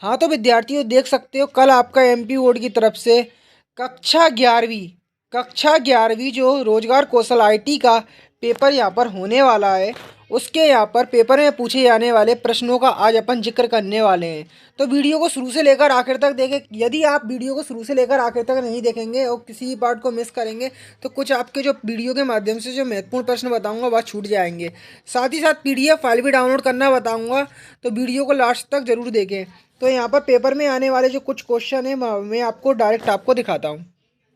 हाँ तो विद्यार्थियों देख सकते हो कल आपका एमपी बोर्ड की तरफ से कक्षा 11वीं कक्षा 11वीं जो रोजगार कौशल आईटी का पेपर यहाँ पर होने वाला है, उसके यहाँ पर पेपर में पूछे जाने वाले प्रश्नों का आज अपन जिक्र करने वाले हैं। तो वीडियो को शुरू से लेकर आखिर तक देखें। यदि आप वीडियो को शुरू से लेकर आखिर तक नहीं देखेंगे और किसी भी पार्ट को मिस करेंगे तो कुछ आपके जो वीडियो के माध्यम से जो महत्वपूर्ण प्रश्न बताऊंगा वह छूट जाएंगे। साथ ही साथ पीडीएफ फाइल भी डाउनलोड करना बताऊंगा, तो वीडियो को लास्ट तक जरूर देखें। तो यहाँ पर पेपर में आने वाले जो कुछ क्वेश्चन है मैं आपको डायरेक्ट आपको दिखाता हूँ।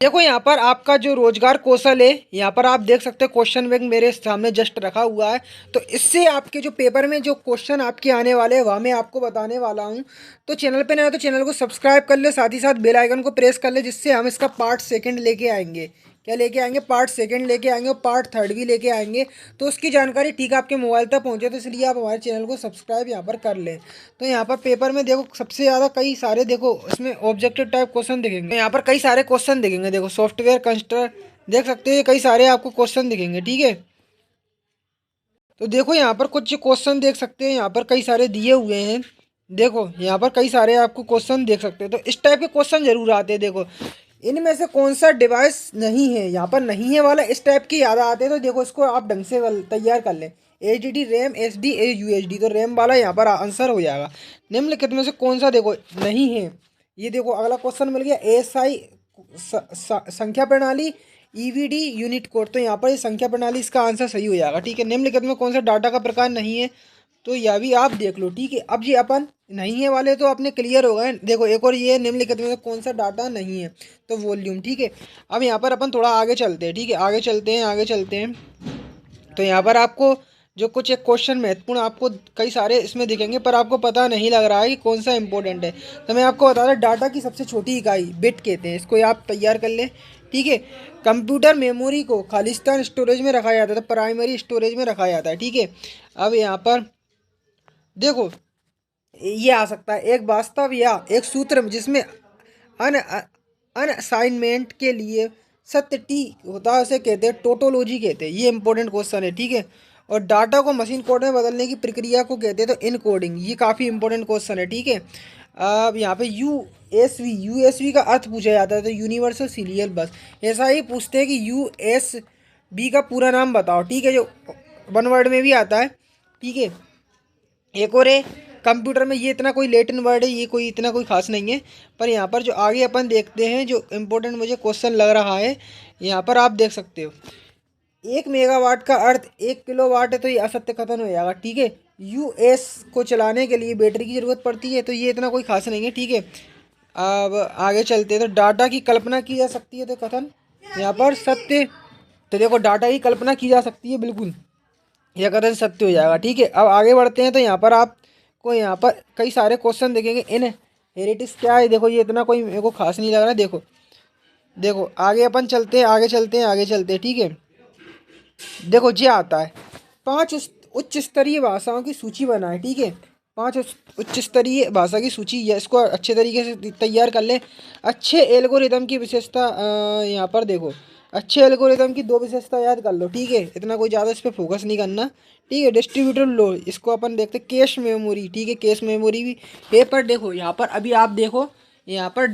देखो यहाँ पर आपका जो रोजगार कौशल है, यहाँ पर आप देख सकते हो क्वेश्चन बैंक मेरे सामने जस्ट रखा हुआ है। तो इससे आपके जो पेपर में जो क्वेश्चन आपके आने वाले हैं वह मैं आपको बताने वाला हूँ। तो चैनल पे नया तो चैनल को सब्सक्राइब कर ले, साथ ही साथ बेल आइकन को प्रेस कर ले, जिससे हम इसका पार्ट सेकंड लेके आएंगे। क्या लेके आएंगे? पार्ट सेकंड लेके आएंगे और पार्ट थर्ड भी लेके आएंगे। तो उसकी जानकारी ठीक आपके मोबाइल तक पहुंचे, तो इसलिए आप हमारे चैनल को सब्सक्राइब यहाँ पर कर लें। तो यहाँ पर पेपर में देखो सबसे ज़्यादा कई सारे देखो इसमें ऑब्जेक्टिव टाइप क्वेश्चन दिखेंगे। तो यहाँ पर कई सारे क्वेश्चन दिखेंगे। देखो सॉफ्टवेयर कंस्ट्रक्टर देख सकते हो, ये कई सारे आपको क्वेश्चन दिखेंगे। ठीक है, तो देखो यहाँ पर कुछ क्वेश्चन देख सकते हैं, यहाँ पर कई सारे दिए हुए हैं। देखो यहाँ पर कई सारे आपको क्वेश्चन देख सकते हैं। तो इस टाइप के क्वेश्चन जरूर आते हैं। देखो इनमें से कौन सा डिवाइस नहीं है, यहाँ पर नहीं है वाला इस टाइप की याद आते हैं। तो देखो इसको आप ढंग से तैयार कर लें। HDD रैम SD UHD, तो रैम वाला यहाँ पर आंसर हो जाएगा। निम्नलिखित में से कौन सा देखो नहीं है। ये देखो अगला क्वेश्चन मिल गया। ASI संख्या प्रणाली EVD यूनिट कोड, तो यहाँ पर ये संख्या प्रणाली इसका आंसर सही हो जाएगा। ठीक है, निम्नलिखित में कौन सा डाटा का प्रकार नहीं है, तो यह भी आप देख लो। ठीक है, अब जी अपन नहीं है वाले तो अपने क्लियर हो गए। देखो एक और ये निम्नलिखित में कौन सा डाटा नहीं है, तो वॉल्यूम। ठीक है, अब यहाँ पर अपन थोड़ा आगे चलते हैं। ठीक है, आगे चलते हैं आगे चलते हैं। तो यहाँ पर आपको जो कुछ एक क्वेश्चन महत्वपूर्ण आपको कई सारे इसमें दिखेंगे, पर आपको पता नहीं लग रहा है कि कौन सा इंपॉर्टेंट है। तो मैं आपको बता रहा, डाटा की सबसे छोटी इकाई बिट कहते हैं, इसको आप तैयार कर लें। ठीक है, कंप्यूटर मेमोरी को खालिस्तान स्टोरेज में रखा जाता है, तो प्राइमरी स्टोरेज में रखा जाता है। ठीक है, अब यहाँ पर देखो ये आ सकता है एक वास्तव या एक सूत्र जिसमें अन अनसाइनमेंट के लिए सत्य टी होता है, उसे कहते हैं टोटोलॉजी कहते हैं। ये इंपॉर्टेंट क्वेश्चन है। ठीक है, और डाटा को मशीन कोड में बदलने की प्रक्रिया को कहते हैं तो इनकोडिंग। ये काफ़ी इंपॉर्टेंट क्वेश्चन है। ठीक है, अब यहाँ पे यूएसबी का अर्थ पूछा जाता है, तो यूनिवर्सल सीरियल बस। ऐसा ही पूछते हैं कि यूएसबी का पूरा नाम बताओ। ठीक है, जो वन वर्ड में भी आता है। ठीक है, एक और है कंप्यूटर में, ये इतना कोई लेटिन वर्ड है, ये कोई इतना कोई खास नहीं है। पर यहाँ पर जो आगे अपन देखते हैं जो इम्पोर्टेंट मुझे क्वेश्चन लग रहा है, यहाँ पर आप देख सकते हो 1 मेगावाट का अर्थ 1 किलोवाट है, तो ये असत्य कथन हो जाएगा। ठीक है, यूएस को चलाने के लिए बैटरी की ज़रूरत पड़ती है, तो ये इतना कोई खास नहीं है। ठीक है, अब आगे चलते हैं। तो डाटा की कल्पना की जा सकती है, तो कथन यहाँ पर सत्य। तो देखो डाटा की कल्पना की जा सकती है, बिल्कुल यह कथन सत्य हो जाएगा। ठीक है, अब आगे बढ़ते हैं। तो यहाँ पर आपको यहाँ पर कई सारे क्वेश्चन देखेंगे। इन हेरिटिक्स क्या है, देखो ये इतना कोई मेरे को खास नहीं लग रहा। देखो देखो आगे अपन चलते हैं आगे चलते हैं आगे चलते हैं। ठीक है, देखो ये आता है 5 उच्च स्तरीय भाषाओं की सूची बनाए। ठीक है, 5 उच्च स्तरीय भाषा की सूची, या इसको अच्छे तरीके से तैयार कर ले। अच्छे एल्गोरिदम की विशेषता, यहाँ पर देखो अच्छे एल्गोरिदम की 2 विशेषता याद कर लो। ठीक है, इतना कोई ज़्यादा इस पर फोकस नहीं करना। ठीक है, डिस्ट्रीब्यूटेड लो, इसको अपन देखते कैश मेमोरी। ठीक है, कैश मेमोरी भी है, पर देखो यहाँ पर अभी आप देखो यहाँ पर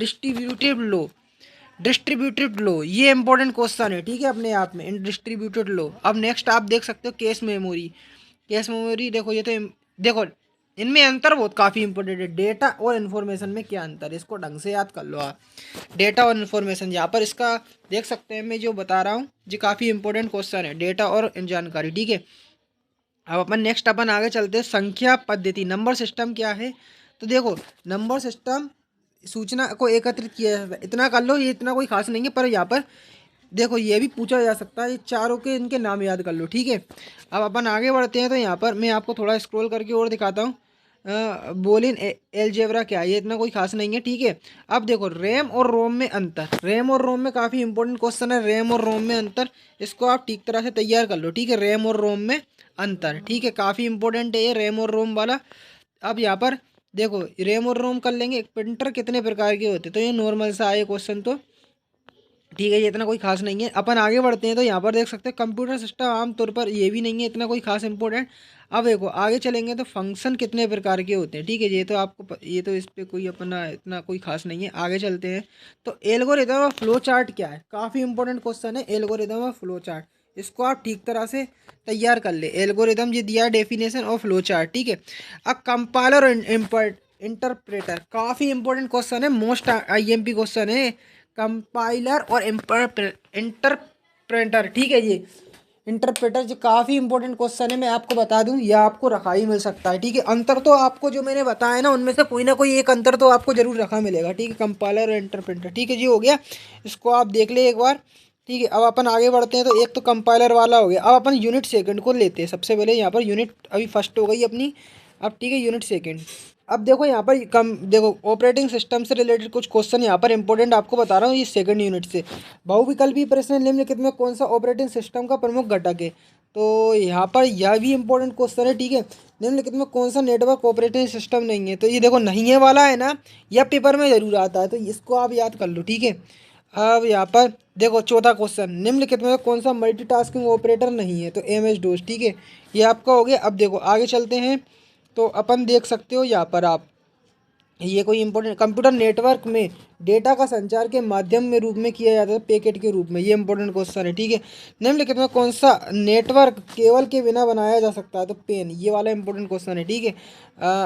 डिस्ट्रीब्यूटेड लो ये इंपॉर्टेंट क्वेश्चन है। ठीक है, अपने आप में इन डिस्ट्रीब्यूटेड लो। अब नेक्स्ट आप देख सकते हो केस मेमोरी। केस मेमोरी देखो ये तो देखो इनमें अंतर बहुत काफ़ी इंपॉर्टेंट है। डेटा और इन्फॉर्मेशन में क्या अंतर है, इसको ढंग से याद कर लो आप। डेटा और इन्फॉर्मेशन यहाँ पर इसका देख सकते हैं, मैं जो बता रहा हूँ ये काफ़ी इंपॉर्टेंट क्वेश्चन है, डेटा और जानकारी। ठीक है, अब अपन नेक्स्ट अपन आगे चलते हैं। संख्या पद्धति, नंबर सिस्टम क्या है, तो देखो नंबर सिस्टम सूचना को एकत्रित किया जाता है, इतना कर लो, ये इतना कोई खास नहीं है। पर यहाँ पर देखो ये भी पूछा जा सकता है, ये चारों के इनके नाम याद कर लो। ठीक है, अब अपन आगे बढ़ते हैं। तो यहाँ पर मैं आपको थोड़ा स्क्रॉल करके और दिखाता हूँ। बोलिन एलजेब्रा क्या है, ये इतना कोई खास नहीं है। ठीक है, अब देखो रैम और रोम में अंतर। रैम और रोम में काफ़ी इंपॉर्टेंट क्वेश्चन है, रैम और रोम में अंतर, इसको आप ठीक तरह से तैयार कर लो। ठीक है, रैम और रोम में अंतर। ठीक है, काफ़ी इंपॉर्टेंट है ये रैम और रोम वाला। अब यहाँ पर देखो रैम और रोम कर लेंगे। प्रिंटर कितने प्रकार के होते हैं, तो ये नॉर्मल सा आए क्वेश्चन तो। ठीक है, ये इतना कोई खास नहीं है। अपन आगे बढ़ते हैं। तो यहाँ पर देख सकते हैं कंप्यूटर सिस्टम आमतौर पर, ये भी नहीं है इतना कोई खास इंपॉर्टेंट। अब देखो आगे चलेंगे तो फंक्शन कितने प्रकार के होते हैं, ठीक है। ये तो आपको ये तो इस पे कोई अपना इतना कोई खास नहीं है। आगे चलते हैं तो एल्गोरिदम और फ्लो चार्ट क्या है, काफ़ी इंपॉर्टेंट क्वेश्चन है एल्गोरिदम और फ्लो चार्ट। इसको आप ठीक तरह से तैयार कर ले। एल्गोरिदम ये दिया है डेफिनेशन और फ्लो चार्ट, ठीक है। अब कंपाइलर और इंटरप्रेटर काफ़ी इंपॉर्टेंट क्वेश्चन है, मोस्ट आईएमपी क्वेश्चन है। कंपाइलर और इंटरप्रेटर, ठीक है। ये इंटरप्रेटर जो काफ़ी इंपॉर्टेंट क्वेश्चन है, मैं आपको बता दूं यह आपको रखा ही मिल सकता है, ठीक है। अंतर तो आपको जो मैंने बताया ना उनमें से कोई ना कोई एक अंतर तो आपको जरूर रखा मिलेगा, ठीक है। कंपाइलर और इंटरप्रेटर, ठीक है जी, हो गया। इसको आप देख ले एक बार, ठीक है। अब अपन आगे बढ़ते हैं तो एक तो कंपाइलर वाला हो गया। अब अपन यूनिट सेकंड को लेते हैं सबसे पहले। यहाँ पर यूनिट अभी फर्स्ट हो गई अपनी, अब ठीक है यूनिट सेकंड। अब देखो यहाँ पर कम देखो ऑपरेटिंग सिस्टम से रिलेटेड कुछ क्वेश्चन यहाँ पर इंपॉर्टेंट आपको बता रहा हूँ ये सेकंड यूनिट से। बहुविकल्पी प्रश्न निम्नलिखित में कौन सा ऑपरेटिंग सिस्टम का प्रमुख घटक है, तो यहाँ पर यह भी इंपॉर्टेंट क्वेश्चन है, ठीक है। निम्नलिखित में कौन सा नेटवर्क ऑपरेटिंग सिस्टम नहीं है, तो ये देखो नहीं है वाला है ना, यह पेपर में जरूर आता है, तो इसको आप याद कर लो, ठीक है। अब यहाँ पर देखो चौथा क्वेश्चन, निम्नलिखित में कौन सा मल्टीटास्किंग ऑपरेटर नहीं है, तो एम एस डोस, ठीक है। ये आपका हो गया। अब देखो आगे चलते हैं तो अपन देख सकते हो यहाँ पर आप, ये कोई इंपॉर्टेंट कंप्यूटर नेटवर्क में डेटा का संचार के माध्यम में रूप में किया जाता है पैकेट के रूप में, ये इंपॉर्टेंट क्वेश्चन है, ठीक है। निम्नलिखित में कौन सा नेटवर्क केबल के बिना बनाया जा सकता है, तो पेन, ये वाला इंपॉर्टेंट क्वेश्चन है, ठीक है।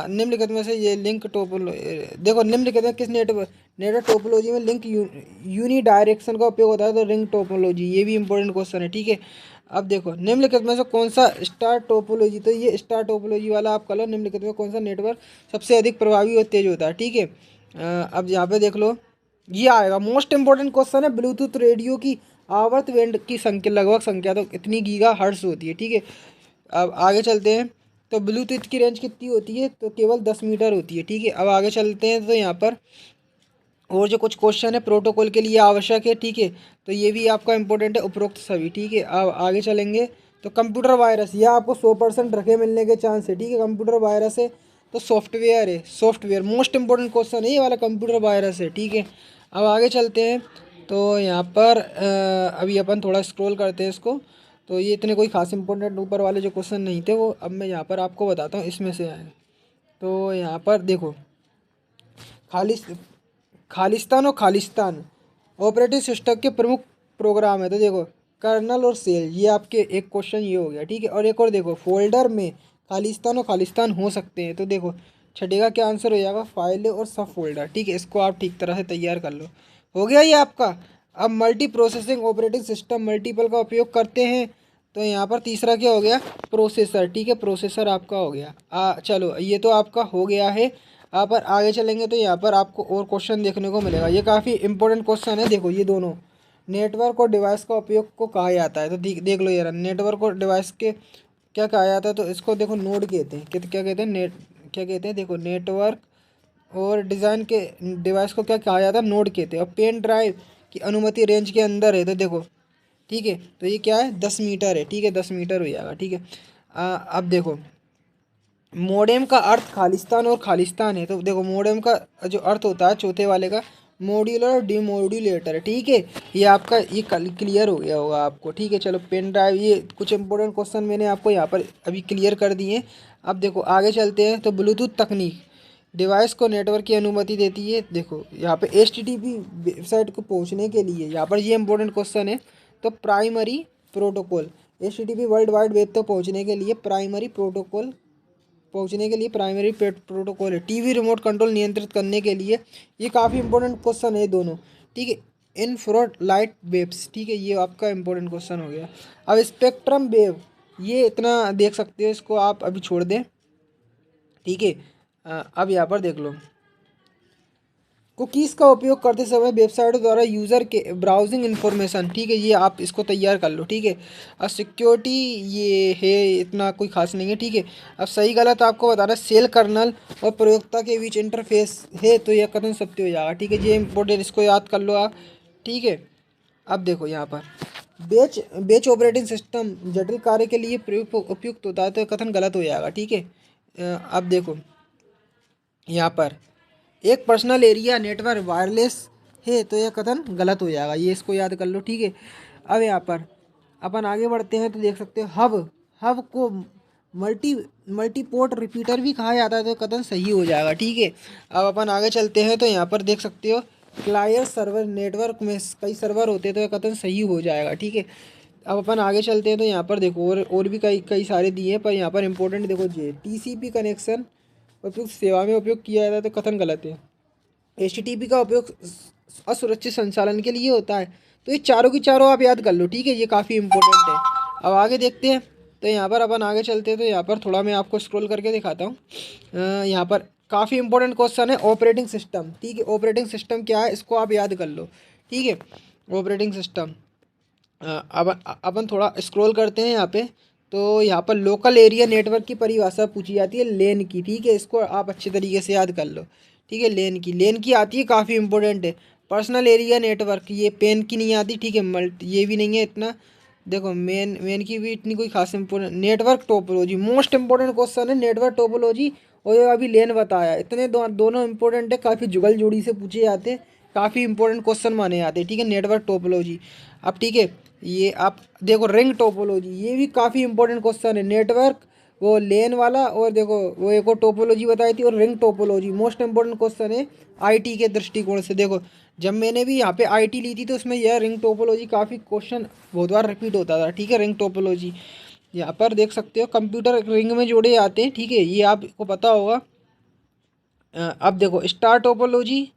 निम्नलिखित में से ये लिंक टोपोलो देखो निम्नलिखित में किस नेटवर्क टोपोलॉजी में लिंक यूनी डायरेक्शन का उपयोग होता है, तो रिंग टोपोलॉजी, ये भी इंपॉर्टेंट क्वेश्चन है, ठीक है। अब देखो निम्नलिखित में से कौन सा स्टार टोपोलॉजी, तो ये स्टार टोपोलॉजी वाला आप कर लो। निम्नलिखित में कौन सा नेटवर्क सबसे अधिक प्रभावी और तेज होता है, ठीक है। अब यहाँ पे देख लो ये आएगा मोस्ट इंपॉर्टेंट क्वेश्चन है, ब्लूटूथ रेडियो की आवर्त बैंड की संख्या लगभग संख्या तो इतनी गीगा हर्ट्ज होती है, ठीक है। अब आगे चलते हैं तो ब्लूटूथ की रेंज कितनी होती है, तो केवल 10 मीटर होती है, ठीक है। अब आगे चलते हैं तो यहाँ पर और जो कुछ क्वेश्चन है प्रोटोकॉल के लिए आवश्यक है, ठीक है। तो ये भी आपका इंपॉर्टेंट है उपरोक्त सभी, ठीक है। अब आगे चलेंगे तो कंप्यूटर वायरस, यह आपको 100% रखे मिलने के चांस है, ठीक है। कंप्यूटर वायरस है तो सॉफ्टवेयर है, सॉफ्टवेयर मोस्ट इंपॉर्टेंट क्वेश्चन है ये वाला, कंप्यूटर वायरस है, ठीक है। अब आगे चलते हैं तो यहाँ पर अभी अपन थोड़ा स्क्रॉल करते हैं इसको, तो ये इतने कोई खास इंपॉर्टेंट ऊपर वाले जो क्वेश्चन नहीं थे वो अब मैं यहाँ पर आपको बताता हूँ इसमें से आए। तो यहाँ पर देखो खाली खालिस्तान और खालिस्तान ऑपरेटिंग सिस्टम के प्रमुख प्रोग्राम है, तो देखो कर्नल और सेल, ये आपके एक क्वेश्चन ये हो गया, ठीक है। और एक और देखो फोल्डर में खालिस्तान और खालिस्तान हो सकते हैं, तो देखो छठे का क्या आंसर हो जाएगा, फाइलें और सब फोल्डर, ठीक है। इसको आप ठीक तरह से तैयार कर लो, हो गया ये आपका। अब multi processing operating system multiple का उपयोग करते हैं, तो यहाँ पर तीसरा क्या हो गया, प्रोसेसर, ठीक है। प्रोसेसर आपका हो गया। चलो ये तो आपका हो गया है। आप पर आगे चलेंगे तो यहाँ पर आपको और क्वेश्चन देखने को मिलेगा, ये काफ़ी इंपॉर्टेंट क्वेश्चन है। देखो ये दोनों नेटवर्क और डिवाइस का उपयोग को कहा जाता है, तो देख लो यार, नेटवर्क और डिवाइस के क्या कहा जाता है, तो इसको देखो नोड कहते हैं, क्या कहते हैं, क्या कहते हैं, देखो नेटवर्क और डिज़ाइन के डिवाइस को क्या कहा जाता है, नोड कहते हैं। और पेन ड्राइव की अनुमति रेंज के अंदर है, तो देखो ठीक है, तो ये क्या है 10 मीटर है, ठीक है, 10 मीटर हो जाएगा, ठीक है। अब देखो मोडेम का अर्थ खालिस्तान और खालिस्तान है, तो देखो मोडेम का जो अर्थ होता है चौथे वाले का मॉड्यूलर और डीमोड्यूलेटर, ठीक है। ये आपका ये क्लियर हो गया होगा आपको, ठीक है। चलो पेन ड्राइव, ये कुछ इंपॉर्टेंट क्वेश्चन मैंने आपको यहाँ पर अभी क्लियर कर दिए। अब देखो आगे चलते हैं तो ब्लूटूथ तकनीक डिवाइस को नेटवर्क की अनुमति देती है। देखो यहाँ पे HTTP वेबसाइट को पहुँचने के लिए यहाँ पर ये इंपॉर्टेंट क्वेश्चन है, तो primary protocol HTTP world wide web तक पहुँचने के लिए प्राइमरी प्रोटोकॉल है। टीवी रिमोट कंट्रोल नियंत्रित करने के लिए, ये काफ़ी इंपॉर्टेंट क्वेश्चन है दोनों, ठीक है। इंफ्रारेड लाइट वेव्स, ठीक है, ये आपका इंपॉर्टेंट क्वेश्चन हो गया। अब स्पेक्ट्रम वेव, ये इतना देख सकते हो, इसको आप अभी छोड़ दें, ठीक है। अब यहाँ पर देख लो कुकीज़ का उपयोग करते समय वेबसाइट द्वारा यूज़र के ब्राउजिंग इन्फॉर्मेशन, ठीक है, ये आप इसको तैयार कर लो, ठीक है। अब सिक्योरिटी ये है इतना कोई खास नहीं है, ठीक है। अब सही गलत आपको बताना, सेल कर्नल और प्रयोक्ता के बीच इंटरफेस है, तो यह कथन सत्य हो जाएगा, ठीक है। ये इंपॉर्टेंट, इसको याद कर लो आप, ठीक है। अब देखो यहाँ पर बेच ऑपरेटिंग सिस्टम जटिल कार्य के लिए उपयुक्त होता है, तो कथन गलत हो जाएगा, ठीक है। अब देखो यहाँ पर एक पर्सनल एरिया नेटवर्क वायरलेस है, तो यह कथन गलत हो जाएगा, ये इसको याद कर लो, ठीक है। अब यहाँ पर अपन आगे बढ़ते हैं तो देख सकते हो हब को मल्टी मल्टीपोर्ट रिपीटर भी कहा जाता है, तो कथन सही हो जाएगा। ठीक है, अब अपन आगे चलते हैं तो यहाँ पर देख सकते हो क्लाइंट सर्वर नेटवर्क में कई सर्वर होते हैं, तो यह कथन सही हो जाएगा। ठीक है, अब अपन आगे चलते हैं तो यहाँ पर देखो और भी कई कई सारे दिए हैं, पर यहाँ पर इंपॉर्टेंट देखो जे टीसीपी कनेक्शन उपयुक्त सेवा में उपयोग किया जाता है, तो कथन गलत है। एचटीटीपी का उपयोग असुरक्षित संचालन के लिए होता है। तो ये चारों की चारों आप याद कर लो। ठीक है, ये काफ़ी इंपॉर्टेंट है। अब आगे देखते हैं तो यहाँ पर अपन आगे चलते हैं तो यहाँ पर थोड़ा मैं आपको स्क्रॉल करके दिखाता हूँ। यहाँ पर काफ़ी इंपॉर्टेंट क्वेश्चन है ऑपरेटिंग सिस्टम। ठीक है, ऑपरेटिंग सिस्टम क्या है इसको आप याद कर लो। ठीक है, ऑपरेटिंग सिस्टम अब अपन थोड़ा स्क्रॉल करते हैं यहाँ पे, तो यहाँ पर लोकल एरिया नेटवर्क की परिभाषा पूछी जाती है लेन की। ठीक है, इसको आप अच्छे तरीके से याद कर लो। ठीक है, लेन की आती है, काफ़ी इंपॉर्टेंट है। पर्सनल एरिया नेटवर्क ये पेन की नहीं आती। ठीक है, ये भी नहीं है इतना। देखो मेन की भी इतनी कोई खास important. Network topology most important question है, नेटवर्क टोपोलॉजी। और ये अभी लेन बताया, इतने दोनों इंपॉर्टेंट है, काफ़ी जुगल जोड़ी से पूछे जाते हैं, काफ़ी इंपॉर्टेंट क्वेश्चन माने जाते हैं। ठीक है, नेटवर्क टोपोलॉजी। अब ठीक है, ये आप देखो रिंग टोपोलॉजी, ये भी काफ़ी इंपॉर्टेंट क्वेश्चन है। नेटवर्क वो लेन वाला, और देखो वो एक और टोपोलॉजी बताई थी, और ring topology most important question है आईटी के दृष्टिकोण से। देखो जब मैंने भी यहाँ पे आईटी ली थी तो उसमें यह रिंग टोपोलॉजी काफ़ी क्वेश्चन बहुत बार रिपीट होता था। ठीक है, रिंग टोपोलॉजी यहाँ पर देख सकते हो कंप्यूटर रिंग में जोड़े जाते हैं। ठीक है, ये आपको पता होगा। अब देखो स्टार टोपोलॉजी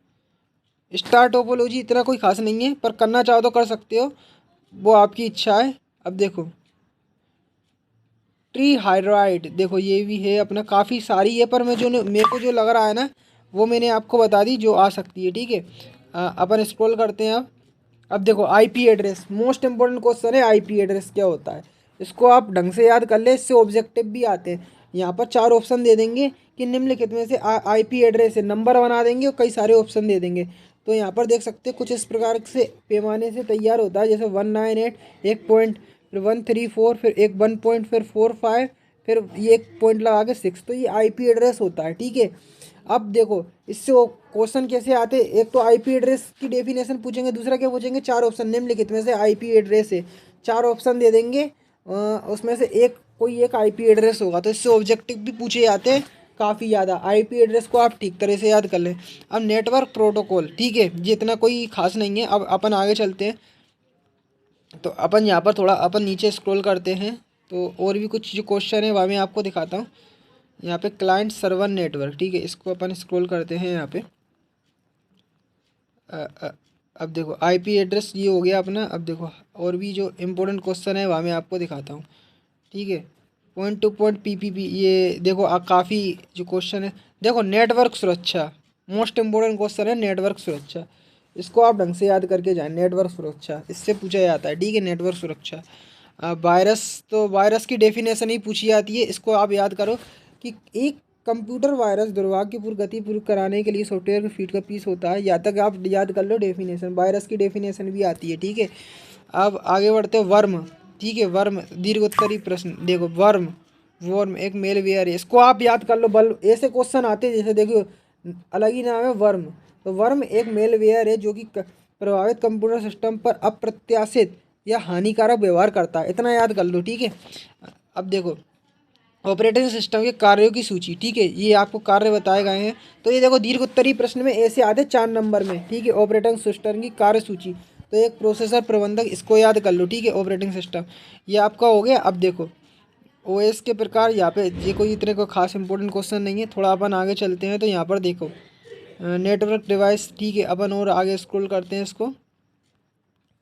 इतना कोई खास नहीं है, पर करना चाहो तो कर सकते हो, वो आपकी इच्छा है। अब देखो ट्री हाइड्राइड, देखो ये भी है अपना, काफ़ी सारी है, पर मैं जो मेरे को जो लग रहा है ना वो मैंने आपको बता दी जो आ सकती है। ठीक है, अपन स्क्रॉल करते हैं। अब देखो IP address most important question है, आईपी एड्रेस क्या होता है इसको आप ढंग से याद कर ले, इससे ऑब्जेक्टिव भी आते हैं। यहाँ पर 4 ऑप्शन दे देंगे कि निम्नलिखित में से आईपी एड्रेस है, नंबर बना देंगे और कई सारे ऑप्शन दे देंगे। तो यहाँ पर देख सकते हैं कुछ इस प्रकार से पैमाने से तैयार होता है, जैसे 198 एक पॉइंट, फिर 134, फिर एक 1 पॉइंट, फिर 45, फिर ये एक पॉइंट लगा के 6। तो ये आईपी एड्रेस होता है। ठीक है, अब देखो इससे वो क्वेश्चन कैसे आते, एक तो आईपी एड्रेस की डेफिनेशन पूछेंगे, दूसरा क्या पूछेंगे 4 ऑप्शन निम्नलिखित में से आईपी एड्रेस है, 4 ऑप्शन दे देंगे। उसमें से कोई एक आईपी एड्रेस होगा, तो इससे ऑब्जेक्टिव भी पूछे जाते हैं काफ़ी ज़्यादा। आईपी एड्रेस को आप ठीक तरह से याद कर लें। अब नेटवर्क प्रोटोकॉल, ठीक है, ये इतना कोई खास नहीं है। अब अपन आगे चलते हैं तो अपन यहाँ पर थोड़ा अपन नीचे स्क्रॉल करते हैं, तो और भी कुछ जो क्वेश्चन है वह मैं आपको दिखाता हूँ। यहाँ पे क्लाइंट सर्वर नेटवर्क, ठीक है, इसको अपन स्क्रॉल करते हैं यहाँ पे। अब देखो आईपी एड्रेस ये हो गया अपना। अब देखो और भी जो इम्पोर्टेंट क्वेश्चन है वह मैं आपको दिखाता हूँ। ठीक है, पॉइंट टू पॉइंट पीपीपी, ये देखो काफ़ी जो क्वेश्चन है। देखो नेटवर्क सुरक्षा मोस्ट इम्पोर्टेंट क्वेश्चन है, नेटवर्क सुरक्षा, इसको आप ढंग से याद करके जाएं। नेटवर्क सुरक्षा इससे पूछा जाता है। ठीक है, नेटवर्क सुरक्षा। वायरस, तो वायरस की डेफिनेशन ही पूछी जाती है, इसको आप याद करो कि एक कंप्यूटर वायरस दुर्भाग्यपूर्ण गति पूरी कराने के लिए सॉफ्टवेयर के फीड का पीस होता है। या तक आप याद कर लो डेफिनेशन, वायरस की डेफिनेशन भी आती है। ठीक है, अब आगे बढ़ते हैं वर्म। ठीक है, वर्म दीर्घ उत्तरी प्रश्न, देखो वर्म वर्म एक मेलवेयर है, इसको आप याद कर लो। बल ऐसे क्वेश्चन आते हैं जैसे देखो अलग ही नाम है वर्म। तो वर्म एक मेलवेयर है जो कि प्रभावित कंप्यूटर सिस्टम पर अप्रत्याशित या हानिकारक व्यवहार करता है, इतना याद कर लो। ठीक है, अब देखो ऑपरेटिंग सिस्टम के कार्यों की सूची, ठीक है, ये आपको कार्य बताए गए हैं। तो ये देखो दीर्घ उत्तरी प्रश्न में ऐसे आते 4 नंबर में। ठीक है, ऑपरेटिंग सिस्टम की कार्य सूची, तो एक प्रोसेसर प्रबंधक, इसको याद कर लो। ठीक है, ऑपरेटिंग सिस्टम ये आपका हो गया। अब देखो ओएस के प्रकार, यहाँ पे ये कोई इतने को खास इंपॉर्टेंट क्वेश्चन नहीं है। थोड़ा अपन आगे चलते हैं तो यहाँ पर देखो नेटवर्क डिवाइस। ठीक है, अपन और आगे स्क्रॉल करते हैं इसको,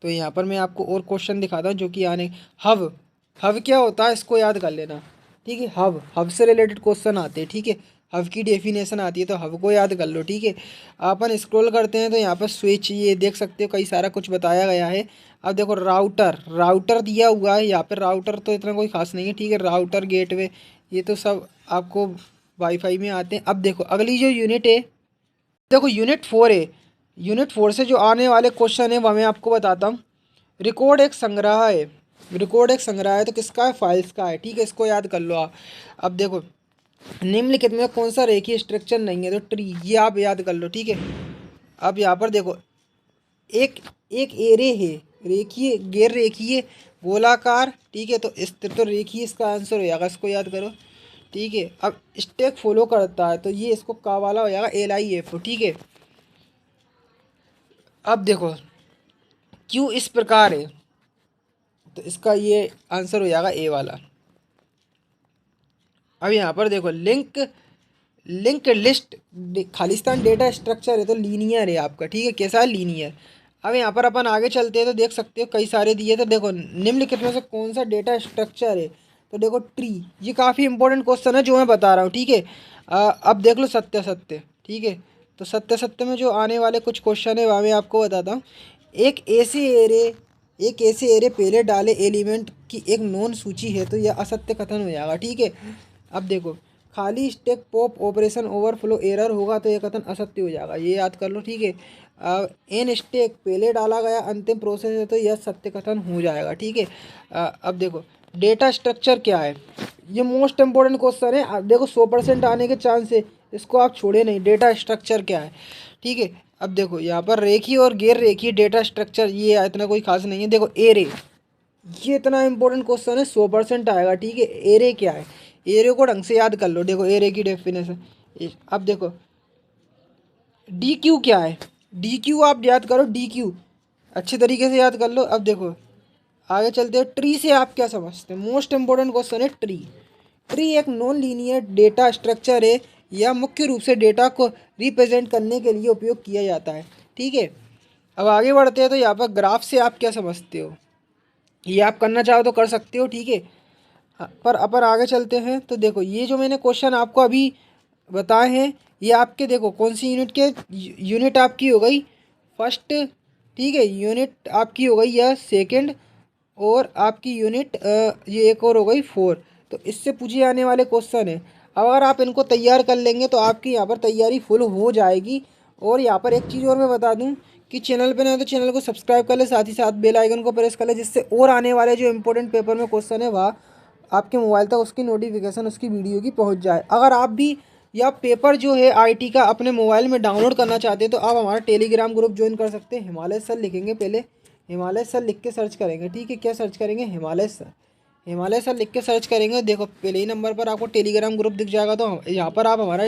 तो यहाँ पर मैं आपको और क्वेश्चन दिखाता हूँ जो कि आने। हब, हब क्या होता है इसको याद कर लेना। ठीक है, हब से रिलेटेड क्वेश्चन आते हैं। ठीक है, हब की डेफिनेशन आती है, तो हब को याद कर लो। ठीक है, अपन स्क्रॉल करते हैं तो यहाँ पर स्विच, ये देख सकते हो कई सारा कुछ बताया गया है। अब देखो राउटर, राउटर दिया हुआ है यहाँ पर, राउटर तो इतना कोई खास नहीं है। ठीक है, राउटर गेटवे ये तो सब आपको वाईफाई में आते हैं। अब देखो अगली जो यूनिट है, देखो यूनिट 4 है। यूनिट 4 से जो आने वाले क्वेश्चन है वह मैं आपको बताता हूँ। रिकॉर्ड एक संग्रह है, रिकॉर्ड एक संग्रह है तो किसका है, फाइल्स का है। ठीक है, इसको याद कर लो आप। अब देखो निम्नलिखित में कौन सा रेखीय स्ट्रक्चर नहीं है, तो ट्री, ये आप याद कर लो। ठीक है, अब यहाँ पर देखो एक एक एरे है, रेखीय, गैर रेखीय, गोलाकार, ठीक है। तो इस तो रेखीय इसका आंसर हो जाएगा, इसको याद करो, ठीक है। अब स्टैक फॉलो करता है तो ये इसको का वाला हो जाएगा, LIFO, ठीक है। अब देखो क्यों इस प्रकार है, तो इसका ये आंसर हो जाएगा ए वाला। अब यहाँ पर देखो link link list Khalistan data structure है तो लीनियर है आपका, ठीक है। कैसा है, लीनियर। अब यहाँ पर अपन आगे चलते हैं तो देख सकते हो कई सारे दिए। तो देखो निम्नलिखित में से कौन सा डेटा स्ट्रक्चर है, तो देखो ट्री। ये काफ़ी इंपॉर्टेंट क्वेश्चन है जो मैं बता रहा हूँ, ठीक है। अब देख लो सत्य सत्य, ठीक है। तो सत्य सत्य में जो आने वाले कुछ क्वेश्चन है वह मैं आपको बताता हूँ। एक ऐसे एरे एक ऐसे एरे पहले डाले एलिमेंट की एक नॉन सूची है तो यह असत्य कथन हो जाएगा, ठीक है। अब देखो खाली stack pop operation overflow error होगा तो यह कथन असत्य हो जाएगा, ये याद कर लो, ठीक है। एन स्टैक पहले डाला गया अंतिम प्रोसेस है तो यह सत्य कथन हो जाएगा, ठीक है। अब देखो डेटा स्ट्रक्चर क्या है, ये मोस्ट इंपॉर्टेंट क्वेश्चन है। अब देखो 100% आने के चांस है, इसको आप छोड़े नहीं। डेटा स्ट्रक्चर क्या है, ठीक है। अब देखो यहाँ पर रेखीय और गैर रेखीय डेटा स्ट्रक्चर, ये इतना कोई खास नहीं है। देखो एरे, ये इतना इंपॉर्टेंट क्वेश्चन है, 100% आएगा, ठीक है। एरे क्या है, एरे को ढंग से याद कर लो। देखो एरे की डेफिनेशन। अब देखो डी क्यू क्या है, डी क्यू आप याद करो, डी क्यू अच्छे तरीके से याद कर लो। अब देखो आगे चलते हो, ट्री से आप क्या समझते हैं, मोस्ट इंपॉर्टेंट क्वेश्चन है ट्री। ट्री एक नॉन लीनियर डेटा स्ट्रक्चर है, यह मुख्य रूप से डेटा को रिप्रेजेंट करने के लिए उपयोग किया जाता है, ठीक है। अब आगे बढ़ते हैं तो यहाँ पर ग्राफ से आप क्या समझते हो, ये आप करना चाहो तो कर सकते हो, ठीक है। पर अपन आगे चलते हैं तो देखो ये जो मैंने क्वेश्चन आपको अभी बताए हैं ये आपके, देखो कौन सी यूनिट के, यूनिट आपकी हो गई फर्स्ट, ठीक है। यूनिट आपकी हो गई या सेकंड, और आपकी यूनिट ये एक और हो गई 4। तो इससे पूछे जाने वाले क्वेश्चन है। अगर आप इनको तैयार कर लेंगे तो आपकी यहाँ पर तैयारी फुल हो जाएगी। और यहाँ पर एक चीज़ और मैं बता दूँ कि चैनल पे ना तो चैनल को सब्सक्राइब कर ले, साथ ही साथ बेल आइकन को प्रेस कर ले, जिससे और आने वाले जो इंपॉर्टेंट पेपर में क्वेश्चन है वह आपके मोबाइल तक उसकी नोटिफिकेशन उसकी वीडियो की पहुंच जाए। अगर आप भी या पेपर जो है आईटी का अपने मोबाइल में डाउनलोड करना चाहते हैं तो आप हमारा टेलीग्राम ग्रुप ज्वाइन कर सकते हैं। हिमालय सर लिखेंगे, पहले हिमालय सर लिख के सर्च करेंगे, ठीक है। क्या सर्च करेंगे, हिमालय सर। हिमालय सर लिख के सर्च करेंगे, देखो पहले ही नंबर पर आपको टेलीग्राम ग्रुप दिख जाएगा। तो यहाँ पर आप हमारा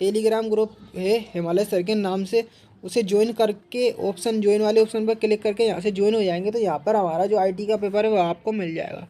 टेलीग्राम ग्रुप है हिमालय सर के नाम से, उसे ज्वाइन करके ऑप्शन ज्वाइन वाले ऑप्शन पर क्लिक करके यहाँ से ज्वाइन हो जाएंगे तो यहाँ पर हमारा जो आईटी का पेपर है वो आपको मिल जाएगा।